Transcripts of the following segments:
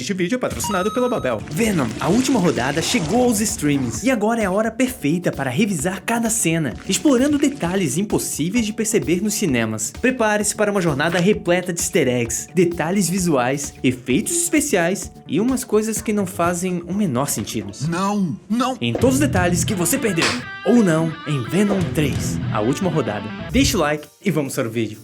Este vídeo é patrocinado pela Babel. Venom, a última rodada chegou aos streams e agora é a hora perfeita para revisar cada cena, explorando detalhes impossíveis de perceber nos cinemas. Prepare-se para uma jornada repleta de easter eggs, detalhes visuais, efeitos especiais e umas coisas que não fazem o menor sentido. Não! Em todos os detalhes que você perdeu, ou não, em Venom 3, a última rodada. Deixe o like e vamos para o vídeo.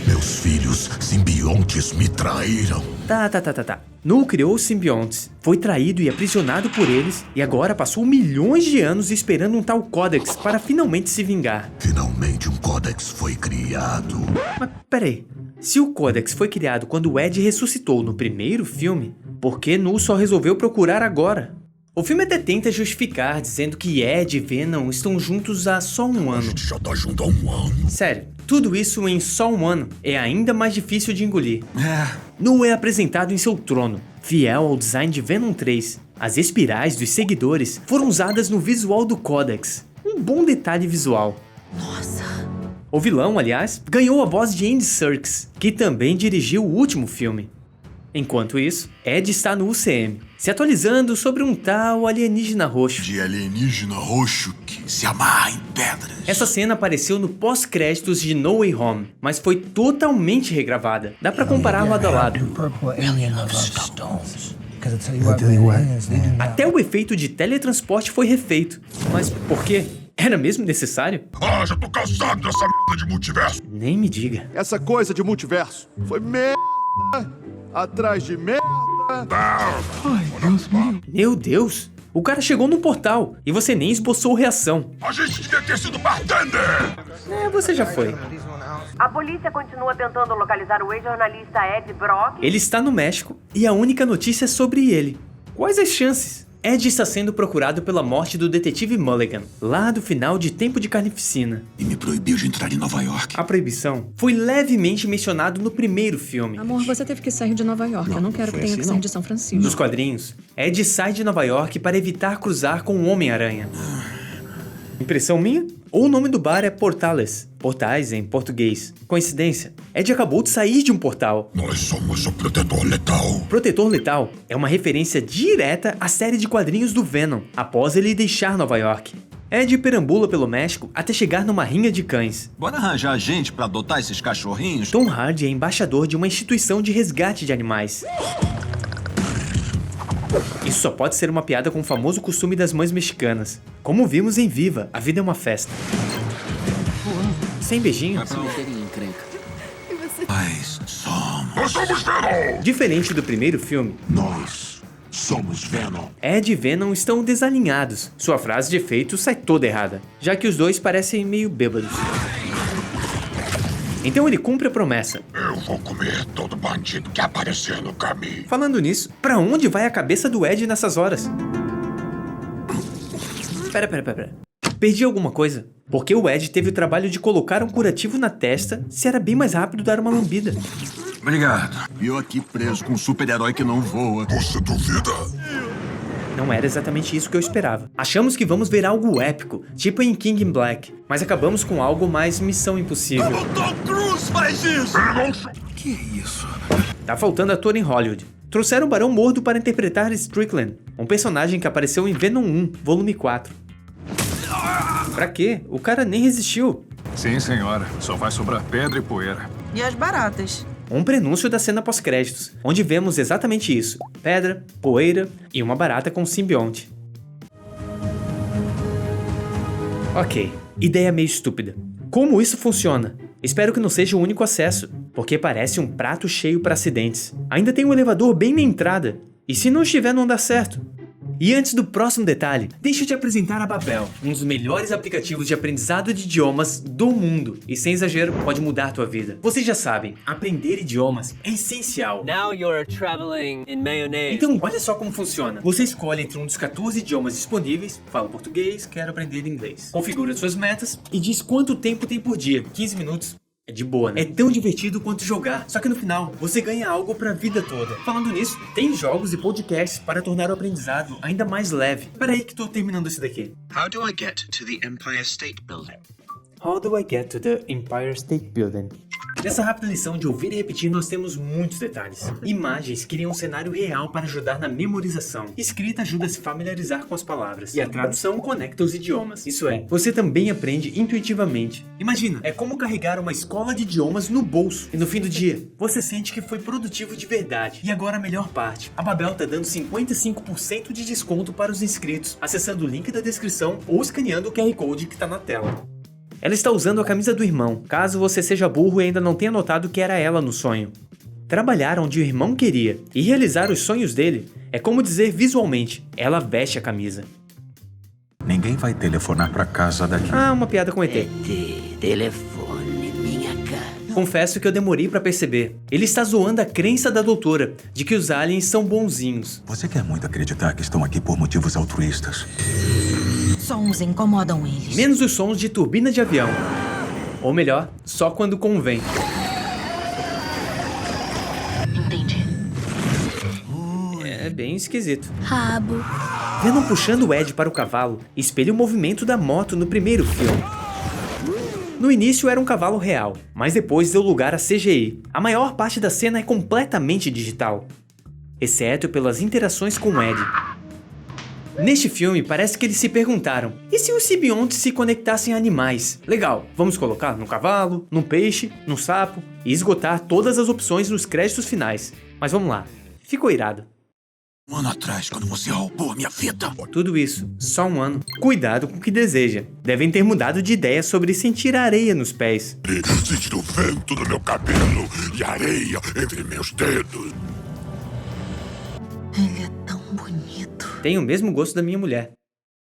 Meus filhos simbiontes me traíram. Tá. Null criou os simbiontes, foi traído e aprisionado por eles e agora passou milhões de anos esperando um tal Codex para finalmente se vingar. Finalmente um Codex foi criado. Mas peraí, se o Codex foi criado quando o Ed ressuscitou no primeiro filme, por que Null só resolveu procurar agora? O filme até tenta justificar, dizendo que Ed e Venom estão juntos há só um A ano. gente já tá junto há um ano. Sério, tudo isso em só um ano é ainda mais difícil de engolir. Null é apresentado em seu trono, fiel ao design de Venom 3. As espirais dos seguidores foram usadas no visual do Codex. Um bom detalhe visual. Nossa! O vilão, aliás, ganhou a voz de Andy Serkis, que também dirigiu o último filme. Enquanto isso, Ed está no UCM, se atualizando sobre um tal alienígena roxo. De alienígena roxo que se amarra em pedras. Essa cena apareceu no pós-créditos de No Way Home, mas foi totalmente regravada. Dá pra comparar lado a lado. Até o efeito de teletransporte foi refeito. Mas por quê? Era mesmo necessário? Ah, já tô cansado dessa merda de multiverso. Nem me diga. Essa coisa de multiverso foi merda atrás de merda. Meu Deus! O cara chegou no portal e você nem esboçou reação. A gente devia ter sido bartender. Você já foi. A polícia continua tentando localizar o ex-jornalista Ed Brock. Ele está no México e a única notícia é sobre ele. Quais as chances? Ed está sendo procurado pela morte do detetive Mulligan, lá do final de Tempo de Carnificina. E me proibiu de entrar em Nova York. A proibição foi levemente mencionado no primeiro filme. Amor, você teve que sair de Nova York. Eu não quero que tenha que sair de São Francisco. Nos quadrinhos, Ed sai de Nova York para evitar cruzar com o Homem-Aranha. Impressão minha? Ou o nome do bar é Portales, portais em português. Coincidência, Ed acabou de sair de um portal. Nós somos o Protetor Letal. Protetor Letal é uma referência direta à série de quadrinhos do Venom, após ele deixar Nova York. Ed perambula pelo México até chegar numa rinha de cães. Bora arranjar gente pra adotar esses cachorrinhos? Tom Hardy é embaixador de uma instituição de resgate de animais. Isso só pode ser uma piada com o famoso costume das mães mexicanas. Como vimos em Viva, a vida é uma festa. Sem beijinhos. Nós somos Venom. Diferente do primeiro filme, Nós somos Venom. Ed e Venom estão desalinhados. Sua frase de efeito sai toda errada, já que os dois parecem meio bêbados. Então ele cumpre a promessa. Eu vou comer todo bandido que aparecer no caminho. Falando nisso, pra onde vai a cabeça do Ed nessas horas? Pera. Perdi alguma coisa. Porque o Ed teve o trabalho de colocar um curativo na testa se era bem mais rápido dar uma lambida. Obrigado. E eu aqui preso com um super-herói que não voa. Você duvida? Não era exatamente isso que eu esperava. Achamos que vamos ver algo épico, tipo em King in Black, mas acabamos com algo mais Missão Impossível. Tom Cruise faz isso! Que isso? Tá faltando ator em Hollywood. Trouxeram o Barão Mordo para interpretar Strickland, um personagem que apareceu em Venom 1, volume 4. Pra quê? O cara nem resistiu. Sim, senhora. Só vai sobrar pedra e poeira. E as baratas? Um prenúncio da cena pós-créditos, onde vemos exatamente isso: pedra, poeira e uma barata com simbionte. Ok, ideia meio estúpida. Como isso funciona? Espero que não seja o único acesso, porque parece um prato cheio para acidentes. Ainda tem um elevador bem na entrada. E se não estiver, não dá certo? E antes do próximo detalhe, deixa eu te apresentar a Babel, um dos melhores aplicativos de aprendizado de idiomas do mundo. E sem exagero, pode mudar a tua vida. Vocês já sabem, aprender idiomas é essencial. Now you're traveling in mayonnaise. Então, olha só como funciona. Você escolhe entre um dos 14 idiomas disponíveis, fala português, quero aprender inglês. Configura suas metas e diz quanto tempo tem por dia. 15 minutos. É de boa, né? É tão divertido quanto jogar, só que no final você ganha algo pra vida toda. Falando nisso, tem jogos e podcasts para tornar o aprendizado ainda mais leve. Peraí que tô terminando esse daqui. How do I get to the Empire State Building? How do I get to the Empire State Building? Nessa rápida lição de ouvir e repetir, nós temos muitos detalhes. Imagens criam um cenário real para ajudar na memorização. Escrita ajuda a se familiarizar com as palavras. E a tradução conecta os idiomas. Isso é, você também aprende intuitivamente. Imagina, é como carregar uma escola de idiomas no bolso. E no fim do dia, você sente que foi produtivo de verdade. E agora a melhor parte. A Babel tá dando 55% de desconto para os inscritos, acessando o link da descrição ou escaneando o QR Code que tá na tela. Ela está usando a camisa do irmão, caso você seja burro e ainda não tenha notado que era ela no sonho. Trabalhar onde o irmão queria e realizar os sonhos dele é como dizer visualmente, ela veste a camisa. Ninguém vai telefonar pra casa daqui. Ah, uma piada com ET. Telefone minha casa. Confesso que eu demorei pra perceber. Ele está zoando a crença da doutora de que os aliens são bonzinhos. Você quer muito acreditar que estão aqui por motivos altruístas? Sons incomodam eles. Menos os sons de turbina de avião. Ou melhor, só quando convém. Entendi. É bem esquisito. Rabo. Venom puxando o Ed para o cavalo espelha o movimento da moto no primeiro filme. No início era um cavalo real, mas depois deu lugar a CGI. A maior parte da cena é completamente digital, exceto pelas interações com o Ed. Neste filme, parece que eles se perguntaram, e se os simbiontes se conectassem a animais? Legal, vamos colocar num cavalo, num peixe, num sapo, e esgotar todas as opções nos créditos finais. Mas vamos lá, ficou irado. Um ano atrás, quando você roubou a minha vida. Tudo isso, só um ano. Cuidado com o que deseja. Devem ter mudado de ideia sobre sentir areia nos pés. Sentir o vento no meu cabelo e areia entre meus dedos. Ele é tão bonito. Tem o mesmo gosto da minha mulher.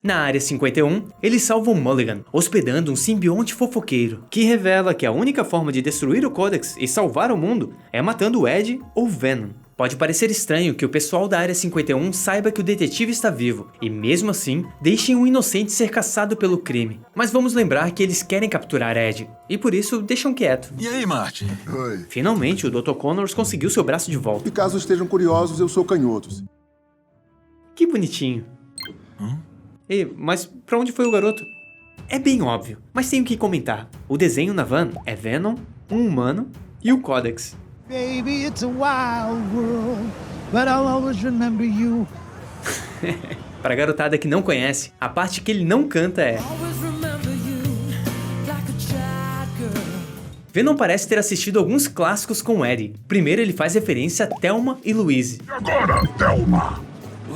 Na Área 51, eles salvam Mulligan, hospedando um simbionte fofoqueiro, que revela que a única forma de destruir o Codex e salvar o mundo é matando o Ed ou Venom. Pode parecer estranho que o pessoal da Área 51 saiba que o detetive está vivo, e mesmo assim, deixem um inocente ser caçado pelo crime. Mas vamos lembrar que eles querem capturar Ed, e por isso deixam quieto. E aí, Marty? Oi. Finalmente, o Dr. Connors conseguiu seu braço de volta. E caso estejam curiosos, eu sou canhoto. Que bonitinho. Mas pra onde foi o garoto? É bem óbvio, mas tenho que comentar. O desenho na van é Venom, um humano e o Codex. Baby, it's a wild world, but I'll always remember you. Pra garotada que não conhece, a parte que ele não canta é... Venom parece ter assistido alguns clássicos com Eddie. Primeiro ele faz referência a Thelma e Louise. E agora, Thelma?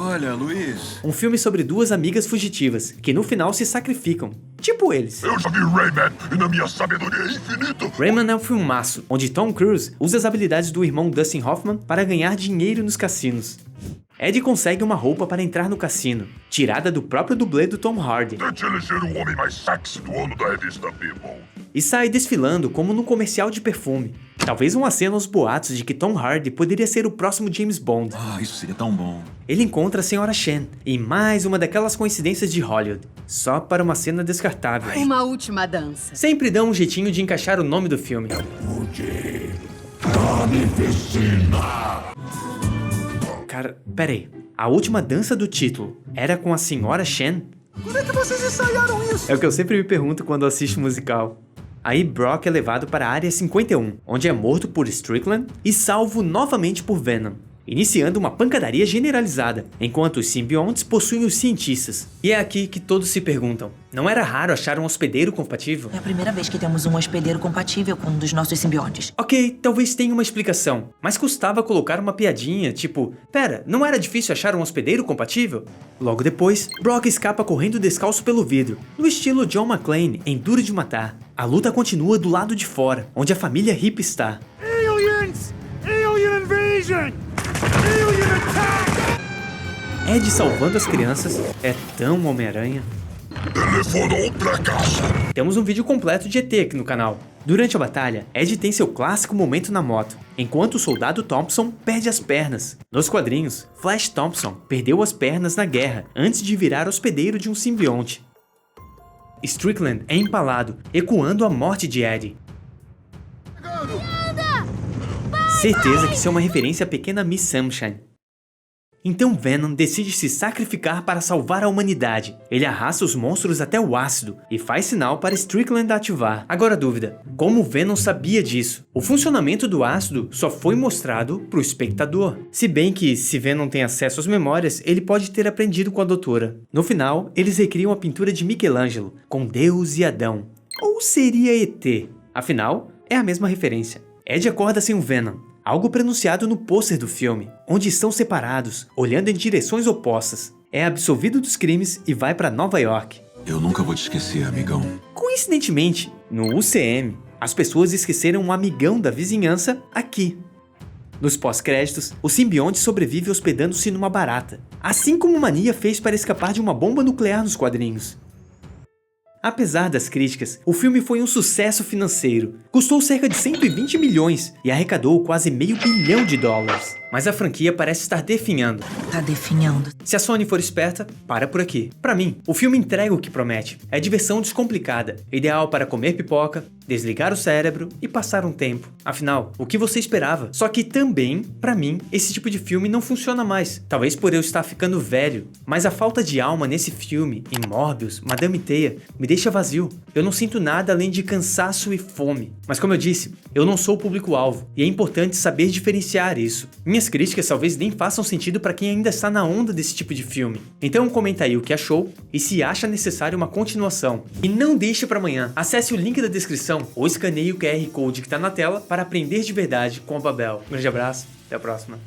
Olha, Luiz. Um filme sobre duas amigas fugitivas, que no final se sacrificam. Tipo eles. Eu já vi Rayman e na minha sabedoria é infinito. Rayman é um filmaço, onde Tom Cruise usa as habilidades do irmão Dustin Hoffman para ganhar dinheiro nos cassinos. Ed consegue uma roupa para entrar no cassino, tirada do próprio dublê do Tom Hardy. Tente eleger o homem mais sexy do ano da revista People. E sai desfilando como no comercial de perfume. Talvez um aceno aos boatos de que Tom Hardy poderia ser o próximo James Bond. Ah, isso seria tão bom. Ele encontra a Sra. Shen, em mais uma daquelas coincidências de Hollywood, só para uma cena descartável. Uma última dança. Sempre dão um jeitinho de encaixar o nome do filme. Cara, peraí. A última dança do título era com a Sra. Shen? Como é que vocês ensaiaram isso? É o que eu sempre me pergunto quando assisto musical. Aí Brock é levado para a Área 51, onde é morto por Strickland e salvo novamente por Venom, iniciando uma pancadaria generalizada, enquanto os simbiontes possuem os cientistas. E é aqui que todos se perguntam, não era raro achar um hospedeiro compatível? É a primeira vez que temos um hospedeiro compatível com um dos nossos simbiontes. Ok, talvez tenha uma explicação, mas custava colocar uma piadinha, tipo, pera, não era difícil achar um hospedeiro compatível? Logo depois, Brock escapa correndo descalço pelo vidro, no estilo John McClane em Duro de Matar. A luta continua do lado de fora, onde a família Hip está. Aliens! Alien invasion! Alien attack! Ed salvando as crianças é tão Homem-Aranha. Telefonou pra casa. Temos um vídeo completo de ET aqui no canal. Durante a batalha, Ed tem seu clássico momento na moto, enquanto o soldado Thompson perde as pernas. Nos quadrinhos, Flash Thompson perdeu as pernas na guerra antes de virar hospedeiro de um simbionte. Strickland é empalado, ecoando a morte de Ed. Certeza que isso é uma referência à pequena Miss Sunshine. Então Venom decide se sacrificar para salvar a humanidade. Ele arrasta os monstros até o ácido e faz sinal para Strickland ativar. Agora a dúvida, como Venom sabia disso? O funcionamento do ácido só foi mostrado para o espectador. Se bem que, se Venom tem acesso às memórias, ele pode ter aprendido com a doutora. No final, eles recriam a pintura de Michelangelo, com Deus e Adão. Ou seria ET? Afinal, é a mesma referência. Ed acorda sem o Venom. Algo pronunciado no pôster do filme, onde estão separados, olhando em direções opostas. É absolvido dos crimes e vai para Nova York. Eu nunca vou te esquecer, amigão. Coincidentemente, no UCM, as pessoas esqueceram um amigão da vizinhança aqui. Nos pós-créditos, o simbionte sobrevive hospedando-se numa barata, assim como Mania fez para escapar de uma bomba nuclear nos quadrinhos. Apesar das críticas, o filme foi um sucesso financeiro. Custou cerca de 120 milhões e arrecadou quase $500 milhão. Mas a franquia parece estar definhando. Tá definhando. Se a Sony for esperta, para por aqui. Pra mim, o filme entrega o que promete. É diversão descomplicada, ideal para comer pipoca, desligar o cérebro e passar um tempo. Afinal, o que você esperava? Só que também, pra mim, esse tipo de filme não funciona mais. Talvez por eu estar ficando velho, mas a falta de alma nesse filme, em Morbius, Madame Teia, me deixa vazio. Eu não sinto nada além de cansaço e fome. Mas como eu disse, eu não sou o público-alvo, e é importante saber diferenciar isso. Minhas críticas talvez nem façam sentido para quem ainda está na onda desse tipo de filme. Então comenta aí o que achou e se acha necessário uma continuação. E não deixe para amanhã. Acesse o link da descrição ou escaneie o QR Code que está na tela para aprender de verdade com a Babel. Um grande abraço, até a próxima.